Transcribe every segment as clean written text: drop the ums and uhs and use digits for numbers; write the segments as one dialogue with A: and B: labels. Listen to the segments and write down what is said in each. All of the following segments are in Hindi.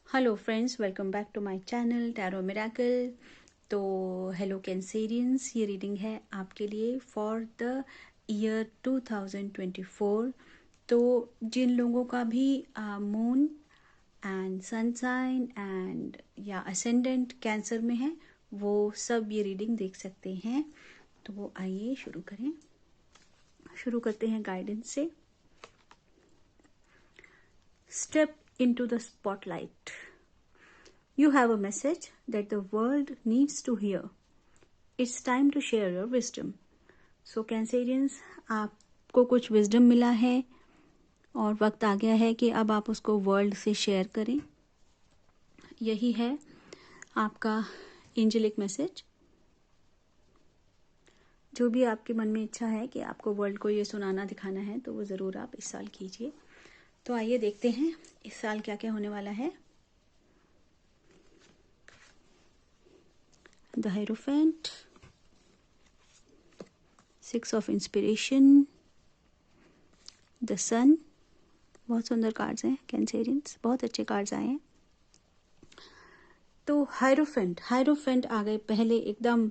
A: Hello friends, welcome back to my channel tarot miracle. तो हेलो कैंसेरियंस, ये रीडिंग है आपके लिए फॉर द ईयर 2024। तो जिन लोगों का भी मून एंड सनसाइन एंड या असेंडेंट कैंसर में है, वो सब ये रीडिंग देख सकते हैं। तो वो आइए शुरू करते हैं गाइडेंस से। Step into the spotlight. You have a message that the world needs to hear. It's time to share your wisdom. So Cancerians, आपको कुछ विजडम मिला है और वक्त आ गया है कि अब आप उसको वर्ल्ड से शेयर करें। यही है आपका एंजेलिक मैसेज। जो भी आपके मन में इच्छा है कि आपको वर्ल्ड को ये सुनाना दिखाना है, तो वो ज़रूर आप इस साल कीजिए। तो आइए देखते हैं इस साल क्या क्या होने वाला है। The Hierophant, Six of Inspiration, The Sun। बहुत सुंदर कार्ड्स हैं कैंसेरियंस, बहुत अच्छे कार्ड्स आए हैं। तो हायरोफेंट आ गए पहले एकदम।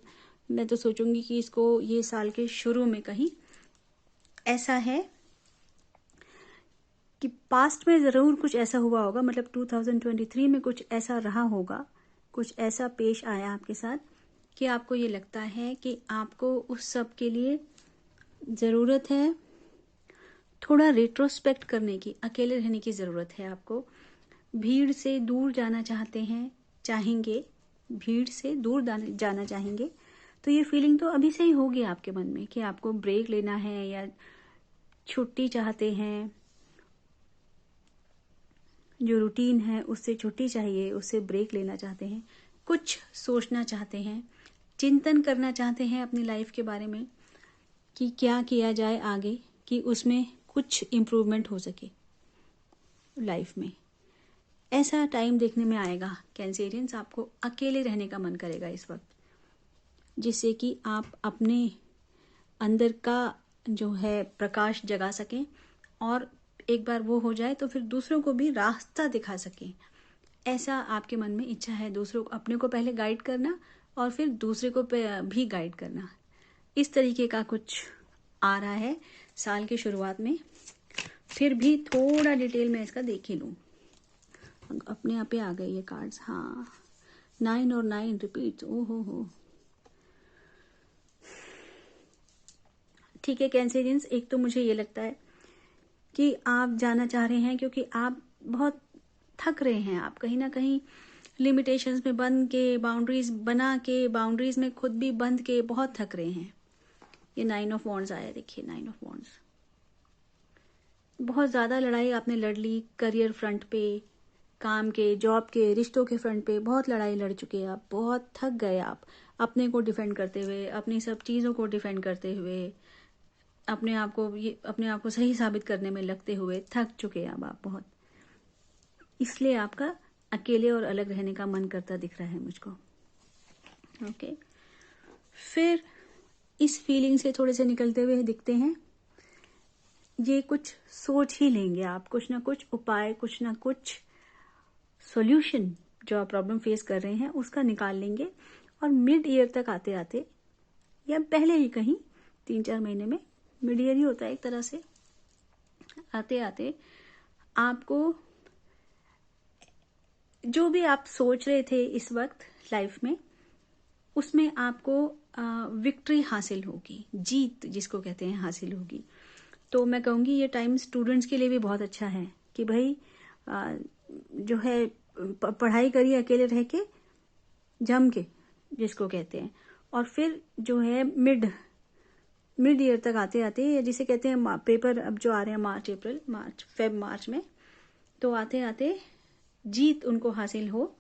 A: मैं तो सोचूंगी कि इसको ये साल के शुरू में कहीं ऐसा है कि पास्ट में ज़रूर कुछ ऐसा हुआ होगा, मतलब 2023 में कुछ ऐसा रहा होगा, कुछ ऐसा पेश आया आपके साथ कि आपको ये लगता है कि आपको उस सब के लिए ज़रूरत है थोड़ा रेट्रोस्पेक्ट करने की, अकेले रहने की ज़रूरत है। आपको भीड़ से दूर जाना चाहेंगे, भीड़ से दूर जाना चाहेंगे। तो ये फीलिंग तो अभी से ही होगी आपके मन में कि आपको ब्रेक लेना है या छुट्टी चाहते हैं। जो रूटीन है उससे छुट्टी चाहिए, उससे ब्रेक लेना चाहते हैं, कुछ सोचना चाहते हैं, चिंतन करना चाहते हैं अपनी लाइफ के बारे में कि क्या किया जाए आगे, कि उसमें कुछ इम्प्रूवमेंट हो सके लाइफ में। ऐसा टाइम देखने में आएगा कैंसेरियंस। आपको अकेले रहने का मन करेगा इस वक्त, जिससे कि आप अपने अंदर का जो है प्रकाश जगा सकें, और एक बार वो हो जाए तो फिर दूसरों को भी रास्ता दिखा सकें। ऐसा आपके मन में इच्छा है, दूसरों को, अपने को पहले गाइड करना और फिर दूसरे को भी गाइड करना। इस तरीके का कुछ आ रहा है साल की शुरुआत में। फिर भी थोड़ा डिटेल में इसका देख ही लूँ। अपने आप ही आ गए ये कार्ड्स। हाँ, 9 और 9 रिपीट। ओहो हो, ठीक है कैंसेरियंस। एक तो मुझे ये लगता है कि आप जाना चाह रहे हैं क्योंकि आप बहुत थक रहे हैं। आप कहीं ना कहीं लिमिटेशंस में बंद के, बाउंड्रीज बना के, बाउंड्रीज में खुद भी बंद के बहुत थक रहे हैं। ये 9 ऑफ वॉन्ड्स आया, देखिए 9 ऑफ वॉन्ड्स। बहुत ज़्यादा लड़ाई आपने लड़ ली करियर फ्रंट पे, काम के, जॉब के, रिश्तों के फ्रंट पे बहुत लड़ाई लड़ चुके हैं आप। बहुत थक गए आप अपने को डिफेंड करते हुए, अपनी सब चीज़ों को डिफेंड करते हुए, अपने आप को सही साबित करने में लगते हुए थक चुके हैं अब आप बहुत। इसलिए आपका अकेले और अलग रहने का मन करता दिख रहा है मुझको। ओके, फिर इस फीलिंग से थोड़े से निकलते हुए दिखते हैं। ये कुछ सोच ही लेंगे आप, कुछ ना कुछ उपाय, कुछ ना कुछ सॉल्यूशन जो आप प्रॉब्लम फेस कर रहे हैं उसका निकाल लेंगे। और मिड ईयर तक आते आते, या पहले ही कहीं 3-4 महीने में, मिड ईयर ही होता है एक तरह से, आते आते आपको जो भी आप सोच रहे थे इस वक्त लाइफ में, उसमें आपको विक्ट्री हासिल होगी, जीत जिसको कहते हैं हासिल होगी। तो मैं कहूँगी ये टाइम स्टूडेंट्स के लिए भी बहुत अच्छा है कि भाई जो है पढ़ाई करिए अकेले रह के, जम के जिसको कहते हैं। और फिर जो है मिड ईयर तक आते आते, जिसे कहते हैं पेपर अब जो आ रहे हैं मार्च में, तो आते आते जीत उनको हासिल हो,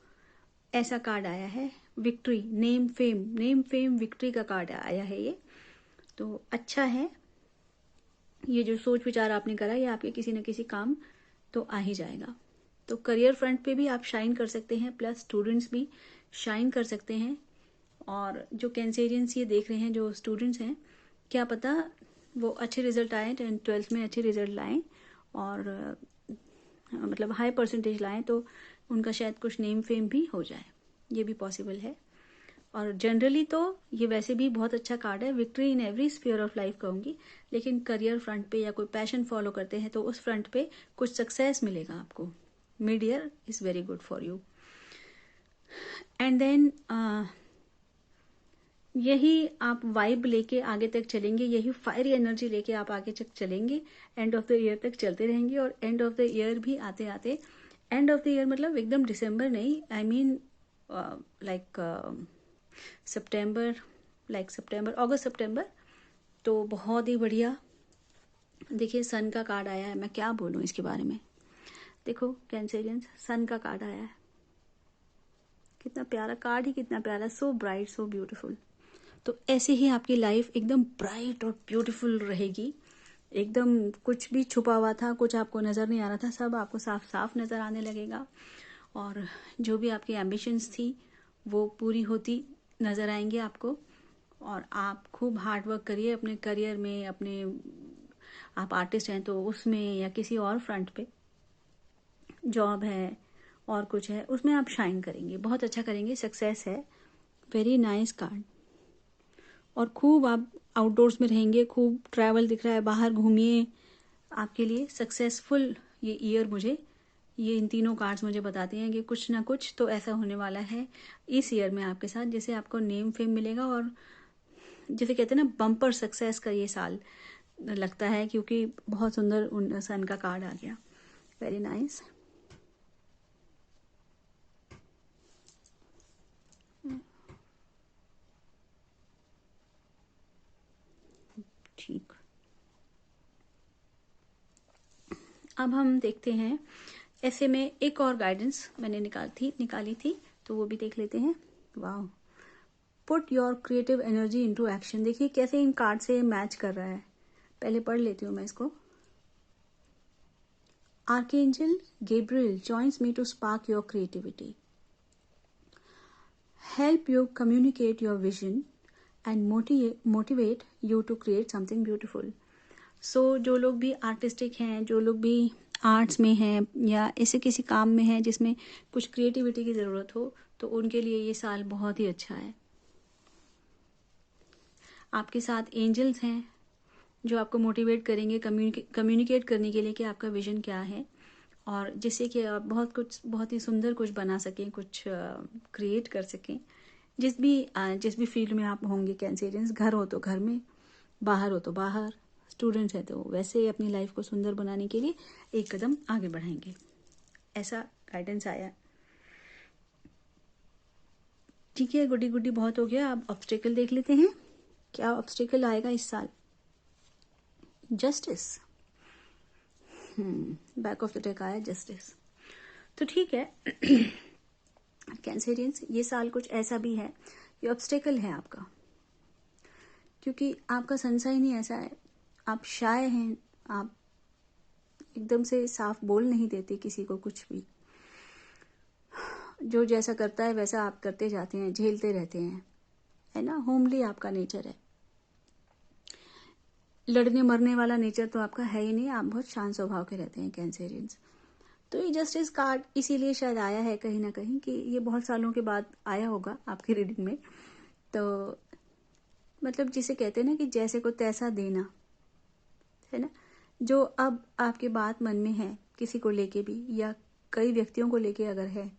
A: ऐसा कार्ड आया है। विक्ट्री, नेम फेम विक्ट्री का कार्ड आया है ये। तो अच्छा है, ये जो सोच विचार आपने करा ये आपके किसी न किसी काम तो आ ही जाएगा। तो करियर फ्रंट पे भी आप शाइन कर सकते हैं, प्लस स्टूडेंट्स भी शाइन कर सकते हैं। और जो कैंसेरियंस ये देख रहे हैं, जो स्टूडेंट्स हैं, क्या पता वो अच्छे रिजल्ट आए, 12th में अच्छे रिजल्ट लाएं और मतलब हाई परसेंटेज लाएं तो उनका शायद कुछ नेम फेम भी हो जाए, ये भी पॉसिबल है। और जनरली तो ये वैसे भी बहुत अच्छा कार्ड है, victory in every sphere of life कहूँगी, लेकिन करियर फ्रंट पे या कोई पैशन फॉलो करते हैं तो उस फ्रंट पे कुछ सक्सेस मिलेगा आपको। Mid year is very good for you. And then यही आप वाइब लेके आगे तक चलेंगे, यही फायरी एनर्जी लेके आप आगे तक चलेंगे, एंड ऑफ द ईयर तक चलते रहेंगे। और एंड ऑफ द ईयर भी आते आते, एंड ऑफ द ईयर मतलब एकदम दिसंबर नहीं, आई मीन लाइक सितंबर, अगस्त सितंबर, तो बहुत ही बढ़िया। देखिए सन का कार्ड आया है, मैं क्या बोलूँ इसके बारे में। देखो कैंसेरियंस, सन का कार्ड आया है, कितना प्यारा कार्ड ही, कितना प्यारा, सो ब्राइट सो ब्यूटीफुल। तो ऐसे ही आपकी लाइफ एकदम ब्राइट और ब्यूटीफुल रहेगी। एकदम कुछ भी छुपा हुआ था, कुछ आपको नज़र नहीं आ रहा था, सब आपको साफ साफ नज़र आने लगेगा। और जो भी आपकी एम्बिशंस थी वो पूरी होती नज़र आएंगी आपको। और आप खूब हार्ड वर्क करिए अपने करियर में, अपने आप आर्टिस्ट हैं तो उसमें, या किसी और फ्रंट पे जॉब है और कुछ है, उसमें आप शाइन करेंगे, बहुत अच्छा करेंगे, सक्सेस है। Very nice card. और खूब आप आउटडोर्स में रहेंगे, खूब ट्रैवल दिख रहा है, बाहर घूमिए, आपके लिए सक्सेसफुल ये ईयर मुझे, ये इन तीनों कार्ड्स मुझे बताते हैं कि कुछ ना कुछ तो ऐसा होने वाला है इस ईयर में आपके साथ, जिससे आपको नेम फेम मिलेगा। और जिसे कहते हैं ना बम्पर सक्सेस का ये साल लगता है, क्योंकि बहुत सुंदर सन का कार्ड आ गया। Very nice. ठीक, अब हम देखते हैं ऐसे में एक और गाइडेंस मैंने निकाली थी, तो वो भी देख लेते हैं। वाह, put your creative energy into action. देखिए कैसे इन कार्ड से मैच कर रहा है, पहले पढ़ लेती हूँ मैं इसको। Archangel Gabriel joins me to spark your creativity, help you communicate your vision and motivate you to create something beautiful. So जो लोग भी आर्टिस्टिक हैं, जो लोग भी आर्ट्स में हैं या ऐसे किसी काम में हैं जिसमें कुछ क्रिएटिविटी की ज़रूरत हो, तो उनके लिए ये साल बहुत ही अच्छा है। आपके साथ एंजल्स हैं जो आपको मोटिवेट करेंगे कम्युनिकेट करने के लिए कि आपका विजन क्या है, और जिससे कि आप बहुत ही सुंदर कुछ बना सकें, कुछ क्रिएट कर सकें। जिस भी फील्ड में आप होंगे कैंसेरियंस, घर हो तो घर में, बाहर हो तो बाहर, स्टूडेंट्स हैं तो वैसे ही अपनी लाइफ को सुंदर बनाने के लिए एक कदम आगे बढ़ाएंगे, ऐसा गाइडेंस आया। ठीक है, गुड्डी गुड्डी बहुत हो गया, अब ऑब्स्टेकल देख लेते हैं, क्या ऑब्स्टेकल आएगा इस साल। Justice, back of the deck आया जस्टिस। तो ठीक है कैंसेरियंस, ये साल कुछ ऐसा भी है, ये ऑब्स्टेकल है आपका, क्योंकि आपका सनसाइन ही ऐसा है, आप शाय हैं, आप एकदम से साफ बोल नहीं देते किसी को कुछ भी, जो जैसा करता है वैसा आप करते जाते हैं, झेलते रहते हैं, है ना, होमली आपका नेचर है, लड़ने मरने वाला नेचर तो आपका है ही नहीं, आप बहुत शांत स्वभाव के रहते हैं कैंसेरियंस। तो ये जस्टिस कार्ड इसीलिए शायद आया है कहीं ना कहीं, कि ये बहुत सालों के बाद आया होगा आपकी रीडिंग में। तो मतलब जिसे कहते हैं ना कि जैसे को तैसा देना, है ना, जो अब आपके बात मन में है किसी को लेके भी, या कई व्यक्तियों को लेके अगर है,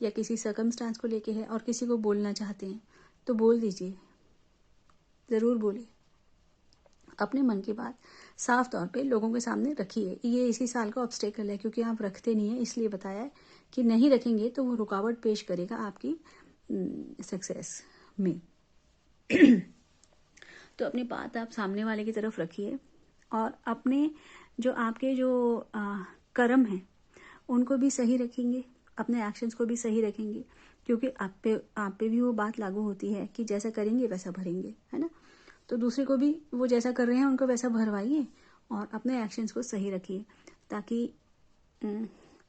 A: या किसी सर्कमस्टांस को लेके है और किसी को बोलना चाहते हैं, तो बोल दीजिए, ज़रूर बोलिए, अपने मन की बात साफ तौर पे लोगों के सामने रखिए। ये इसी साल का ऑब्स्टेकल है, क्योंकि आप रखते नहीं है, इसलिए बताया है कि नहीं रखेंगे तो वो रुकावट पेश करेगा आपकी सक्सेस में। तो अपनी बात आप सामने वाले की तरफ रखिए, और अपने जो आपके जो कर्म हैं उनको भी सही रखेंगे, अपने एक्शंस को भी सही रखेंगे, क्योंकि आप पे भी वो बात लागू होती है कि जैसा करेंगे वैसा भरेंगे, है ना। तो दूसरे को भी वो जैसा कर रहे हैं उनको वैसा भरवाइए, और अपने एक्शंस को सही रखिए, ताकि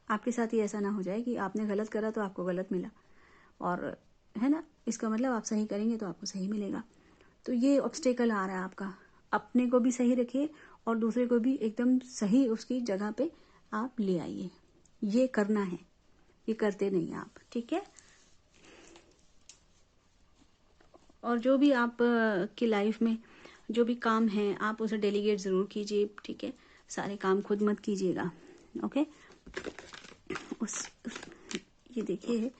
A: आपके साथ ही ऐसा ना हो जाए कि आपने गलत करा तो आपको गलत मिला, और है ना, इसका मतलब आप सही करेंगे तो आपको सही मिलेगा। तो ये ऑब्स्टेकल आ रहा है आपका, अपने को भी सही रखिए और दूसरे को भी एकदम सही उसकी जगह पे आप ले आइए। ये करना है, ये करते नहीं आप, ठीक है। और जो भी आप की लाइफ में जो भी काम है आप उसे डेलीगेट ज़रूर कीजिए, ठीक है। सारे काम खुद मत कीजिएगा, ओके। ये देखिए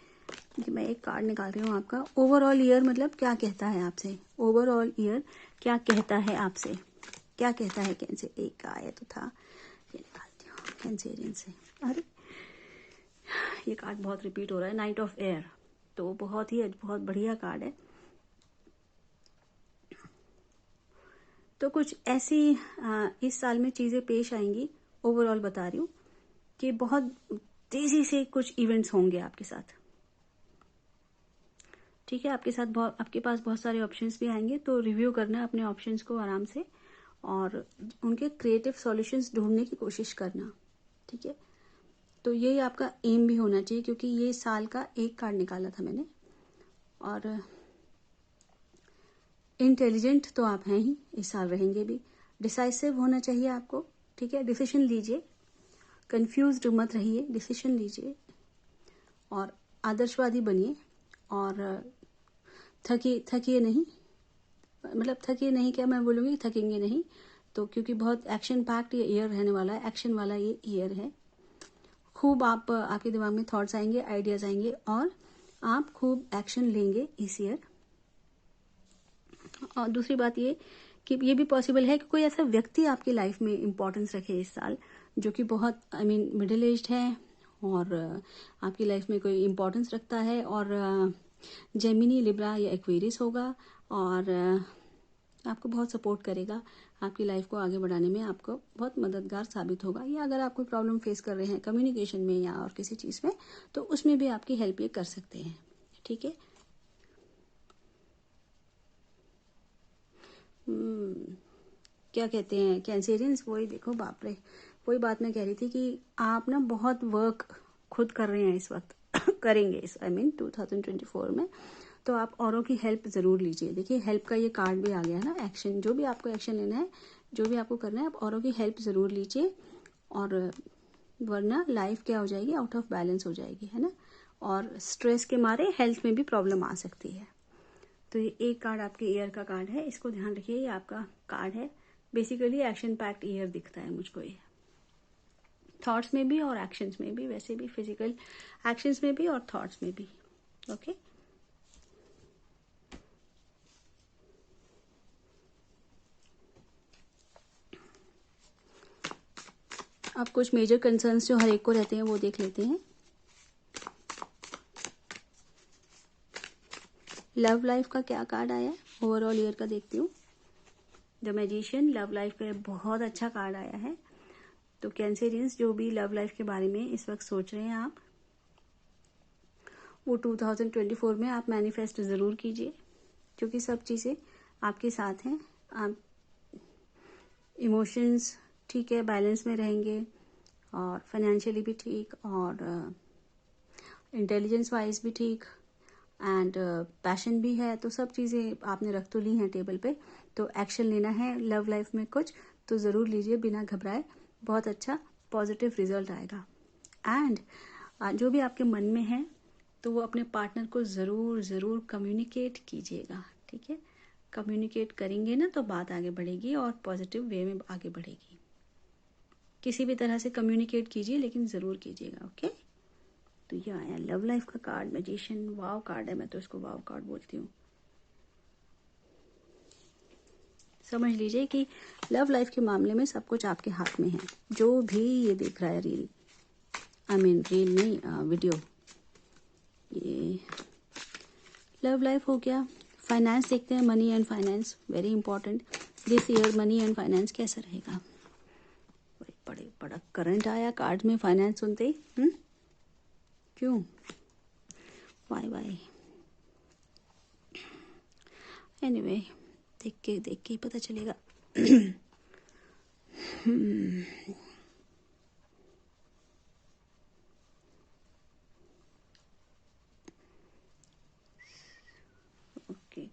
A: कि मैं एक कार्ड निकाल रही हूँ आपका। ओवरऑल ईयर मतलब क्या कहता है आपसे, ओवरऑल ईयर क्या कहता है आपसे, क्या कहता है कैंसर। एक आया तो था, ये निकालती हूँ कैंसेरियन से। अरे ये कार्ड बहुत रिपीट हो रहा है, नाइट ऑफ एयर, तो बहुत बढ़िया कार्ड है। तो कुछ ऐसी इस साल में चीज़ें पेश आएंगी, ओवरऑल बता रही हूँ कि बहुत तेजी से कुछ इवेंट्स होंगे आपके साथ, ठीक है। आपके पास बहुत सारे ऑप्शंस भी आएंगे, तो रिव्यू करना अपने ऑप्शंस को आराम से और उनके क्रिएटिव सॉल्यूशंस ढूंढने की कोशिश करना, ठीक है। तो यही आपका एम भी होना चाहिए, क्योंकि ये साल का एक कार्ड निकाला था मैंने। और इंटेलिजेंट तो आप हैं ही, इस साल रहेंगे भी। डिसाइसिव होना चाहिए आपको, ठीक है। डिसीजन लीजिए, कंफ्यूज्ड मत रहिए, डिसीजन लीजिए और आदर्शवादी बनिए। और थकिए नहीं, मतलब थकिए नहीं, क्या मैं बोलूँगी, थकेंगे नहीं। तो क्योंकि बहुत एक्शन पैक्ड ये ईयर रहने वाला है, एक्शन वाला ये ईयर है। खूब आपके दिमाग में थॉट्स आएंगे, आइडियाज आएंगे और आप खूब एक्शन लेंगे इस ईयर। और दूसरी बात ये कि ये भी पॉसिबल है कि कोई ऐसा व्यक्ति आपकी लाइफ में इम्पोर्टेंस रखे इस साल, जो कि बहुत मिडिल एज्ड है और आपकी लाइफ में कोई इम्पोर्टेंस रखता है, और जेमिनी, लिब्रा या एक्वेरियस होगा और आपको बहुत सपोर्ट करेगा, आपकी लाइफ को आगे बढ़ाने में आपको बहुत मददगार साबित होगा। या अगर आप कोई प्रॉब्लम फेस कर रहे हैं कम्युनिकेशन में या और किसी चीज़ में, तो उसमें भी आपकी हेल्प ये कर सकते हैं, ठीक है। क्या कहते हैं कैंसेरियंस, वही देखो, बाप रे, वही बात मैं कह रही थी कि आप ना बहुत वर्क खुद कर रहे हैं इस वक्त करेंगे इस 2024 में। तो आप औरों की हेल्प ज़रूर लीजिए। देखिए हेल्प का ये कार्ड भी आ गया ना, एक्शन, जो भी आपको एक्शन लेना है, जो भी आपको करना है, आप औरों की हेल्प ज़रूर लीजिए। और वरना लाइफ क्या हो जाएगी, आउट ऑफ बैलेंस हो जाएगी, है ना। और स्ट्रेस के मारे हेल्थ में भी प्रॉब्लम आ सकती है। तो ये एक कार्ड आपके ईयर का कार्ड है, इसको ध्यान रखिए, ये आपका कार्ड है। बेसिकली एक्शन पैक्ड ईयर दिखता है मुझको ये, थॉट्स में भी और एक्शंस में भी, वैसे भी फिजिकल एक्शंस में भी और थॉट्स में भी, ओके। अब कुछ मेजर कंसर्न्स जो हर एक को रहते हैं वो देख लेते हैं। लव लाइफ का क्या कार्ड आया है, ओवरऑल ईयर का देखती हूँ। द मैजिशियन, लव लाइफ का बहुत अच्छा कार्ड आया है। तो कैंसेरियंस, जो भी लव लाइफ के बारे में इस वक्त सोच रहे हैं आप, वो 2024 में आप मैनिफेस्ट ज़रूर कीजिए, क्योंकि सब चीज़ें आपके साथ हैं। आप इमोशंस ठीक है, बैलेंस में रहेंगे और फाइनेंशियली भी ठीक और इंटेलिजेंस वाइज भी ठीक एंड पैशन भी है। तो सब चीज़ें आपने रख तो ली हैं टेबल पे, तो एक्शन लेना है लव लाइफ में कुछ तो ज़रूर लीजिए बिना घबराए, बहुत अच्छा पॉजिटिव रिजल्ट आएगा। एंड जो भी आपके मन में है तो वो अपने पार्टनर को ज़रूर ज़रूर कम्युनिकेट कीजिएगा, ठीक है। कम्युनिकेट करेंगे ना तो बात आगे बढ़ेगी और पॉजिटिव वे में आगे बढ़ेगी। किसी भी तरह से कम्युनिकेट कीजिए, लेकिन ज़रूर कीजिएगा, ओके। तो ये आया लव लाइफ का कार्ड, मैजिशियन, वाव कार्ड है, मैं तो इसको वाव कार्ड बोलती हूँ। समझ लीजिए कि लव लाइफ के मामले में सब कुछ आपके हाथ में है। जो भी ये देख रहा है रील, रील नहीं, वीडियो, ये लव लाइफ हो गया। फाइनेंस देखते हैं, money and finance, very important. This year money and finance कैसा रहेगा। बड़ा करंट आया कार्ड में फाइनेंस सुनते ही, क्यों, वाई एनीवे, देख के ही पता चलेगा। ओके,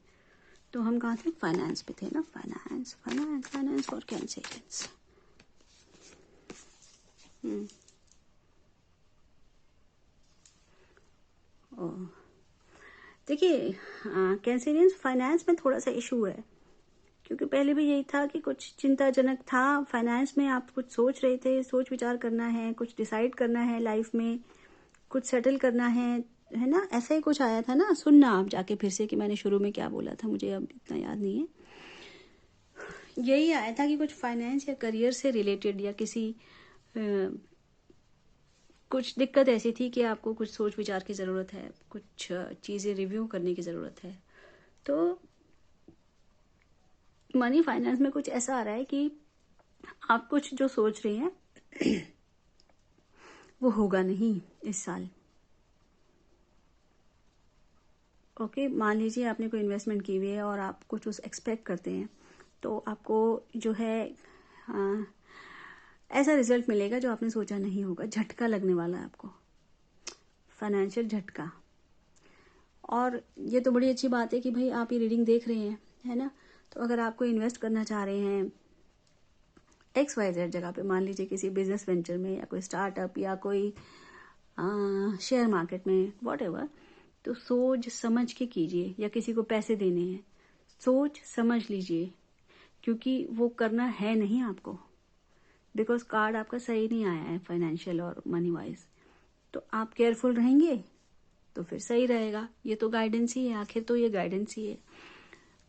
A: तो हम कहाँ थे, फाइनेंस पे थे ना, finance finance finance for Cancerians. देखिए कैंसेरियंस, फाइनेंस में थोड़ा सा इशू है, क्योंकि पहले भी यही था कि कुछ चिंताजनक था फाइनेंस में। आप कुछ सोच रहे थे, सोच विचार करना है, कुछ डिसाइड करना है लाइफ में, कुछ सेटल करना है ना, ऐसा ही कुछ आया था ना। सुनना आप जाके फिर से कि मैंने शुरू में क्या बोला था, मुझे अब इतना याद नहीं है। यही आया था कि कुछ फाइनेंस या करियर से रिलेटेड या किसी कुछ दिक्कत ऐसी थी कि आपको कुछ सोच विचार की ज़रूरत है, कुछ चीज़ें रिव्यू करने की ज़रूरत है। तो मनी फाइनेंस में कुछ ऐसा आ रहा है कि आप कुछ जो सोच रहे हैं वो होगा नहीं इस साल। ओके, मान लीजिए आपने कोई इन्वेस्टमेंट की हुई है और आप कुछ उस एक्सपेक्ट करते हैं, तो आपको जो है ऐसा रिजल्ट मिलेगा जो आपने सोचा नहीं होगा। झटका लगने वाला है आपको, फाइनेंशियल झटका। और ये तो बड़ी अच्छी बात है कि भाई आप ये रीडिंग देख रहे हैं, है ना। तो अगर आपको इन्वेस्ट करना चाह रहे हैं XYZ जगह पे, मान लीजिए किसी बिजनेस वेंचर में या कोई स्टार्टअप या कोई शेयर मार्केट में, वॉटेवर, तो सोच समझ के कीजिए। या किसी को पैसे देने हैं, सोच समझ लीजिए, क्योंकि वो करना है नहीं आपको, बिकॉज कार्ड आपका सही नहीं आया है फाइनेंशियल और मनी वाइज। तो आप केयरफुल रहेंगे तो फिर सही रहेगा। ये तो गाइडेंस ही है, आखिर तो ये गाइडेंस ही है।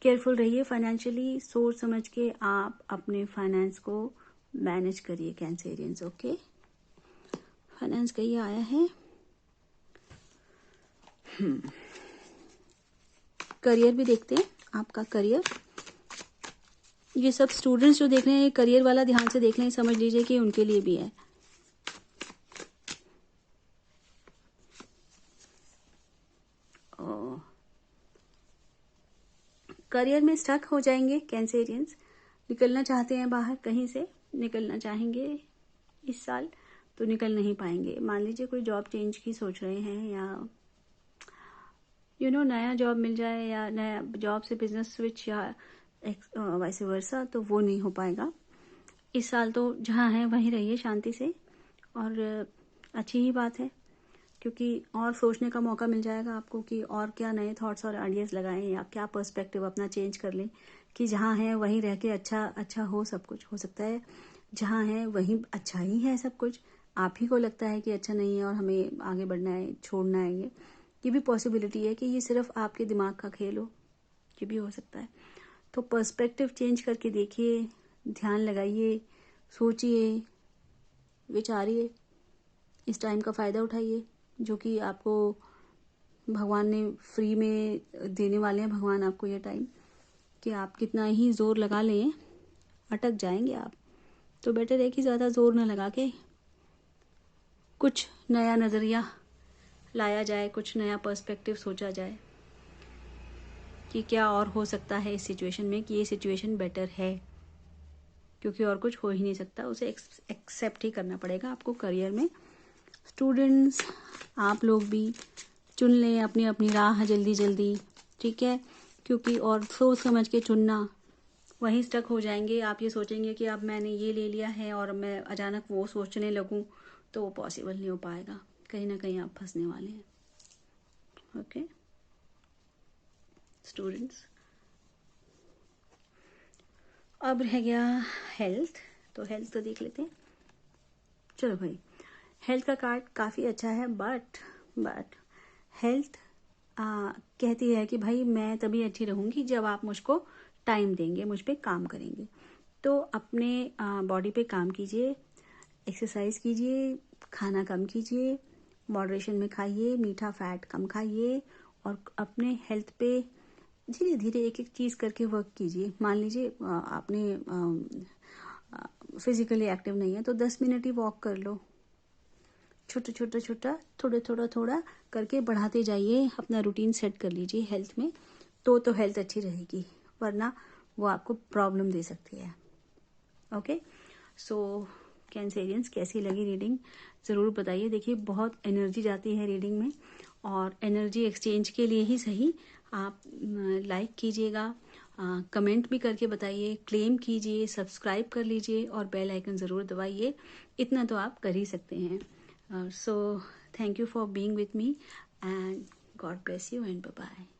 A: केयरफुल रहिए फाइनेंशियली, सोच समझ के आप अपने फाइनेंस को मैनेज करिए कैंसेरियंस। ओके, फाइनेंस का ये आया है। करियर भी देखते हैं, आपका करियर। ये सब स्टूडेंट्स जो देख रहे हैं करियर वाला, ध्यान से देख लें, समझ लीजिए कि उनके लिए भी है। करियर में स्टक हो जाएंगे कैंसेरियंस, निकलना चाहते हैं बाहर, कहीं से निकलना चाहेंगे इस साल तो निकल नहीं पाएंगे। मान लीजिए कोई जॉब चेंज की सोच रहे हैं, या नया जॉब मिल जाए, या नया जॉब से बिजनेस स्विच, या वैसे वर्सा, तो वो नहीं हो पाएगा इस साल। तो जहाँ है वहीं रहिए शांति से, और अच्छी ही बात है, क्योंकि और सोचने का मौका मिल जाएगा आपको कि और क्या नए थॉट्स और आइडियाज़ लगाएं, या क्या पर्सपेक्टिव अपना चेंज कर लें कि जहाँ है वहीं रह के अच्छा हो सब कुछ। हो सकता है जहाँ है वहीं अच्छा ही है सब कुछ, आप ही को लगता है कि अच्छा नहीं है और हमें आगे बढ़ना है, छोड़ना है। ये भी पॉसिबिलिटी है कि ये सिर्फ आपके दिमाग का खेल हो, ये भी हो सकता है। तो पर्सपेक्टिव चेंज करके देखिए, ध्यान लगाइए, सोचिए, विचारिए, इस टाइम का फ़ायदा उठाइए जो कि आपको भगवान ने फ्री में देने वाले हैं। भगवान आपको ये टाइम, कि आप कितना ही ज़ोर लगा लें अटक जाएंगे आप। तो बेटर है कि ज़्यादा ज़ोर ना लगा के कुछ नया नज़रिया लाया जाए, कुछ नया पर्सपेक्टिव सोचा जाए कि क्या और हो सकता है इस सिचुएशन में, कि ये सिचुएशन बेटर है, क्योंकि और कुछ हो ही नहीं सकता, उसे एक्सेप्ट ही करना पड़ेगा आपको करियर में। स्टूडेंट्स आप लोग भी चुन लें अपनी अपनी राह जल्दी जल्दी, ठीक है, क्योंकि और सोच समझ के चुनना, वहीं स्टक हो जाएंगे। आप ये सोचेंगे कि अब मैंने ये ले लिया है और मैं अचानक वो सोचने लगूं, तो वो पॉसिबल नहीं हो पाएगा, कहीं ना कहीं आप फंसने वाले हैं। ओके स्टूडेंट्स, अब रह गया हेल्थ। तो हेल्थ तो देख लेते हैं। चलो भाई, हेल्थ का कार्ड काफ़ी अच्छा है, बट हेल्थ कहती है कि भाई मैं तभी अच्छी रहूँगी जब आप मुझको टाइम देंगे, मुझ पे काम करेंगे। तो अपने बॉडी पे काम कीजिए, एक्सरसाइज कीजिए, खाना कम कीजिए, मॉडरेशन में खाइए, मीठा फैट कम खाइए, और अपने हेल्थ पे धीरे धीरे एक एक चीज़ करके वर्क कीजिए। मान लीजिए आपने फिजिकली एक्टिव नहीं है तो 10 मिनट ही वॉक कर लो, छोटा थोड़ा करके बढ़ाते जाइए, अपना रूटीन सेट कर लीजिए हेल्थ में, तो हेल्थ अच्छी रहेगी, वरना वो आपको प्रॉब्लम दे सकती है। ओके सो कैंसेरियंस, कैसी लगी रीडिंग ज़रूर बताइए। देखिए बहुत एनर्जी जाती है रीडिंग में, और एनर्जी एक्सचेंज के लिए ही सही आप लाइक कीजिएगा, कमेंट भी करके बताइए, क्लेम कीजिए, सब्सक्राइब कर लीजिए और बेल आइकन ज़रूर दबाइए। इतना तो आप कर ही सकते हैं। So thank you for being with me, and God bless you and bye bye.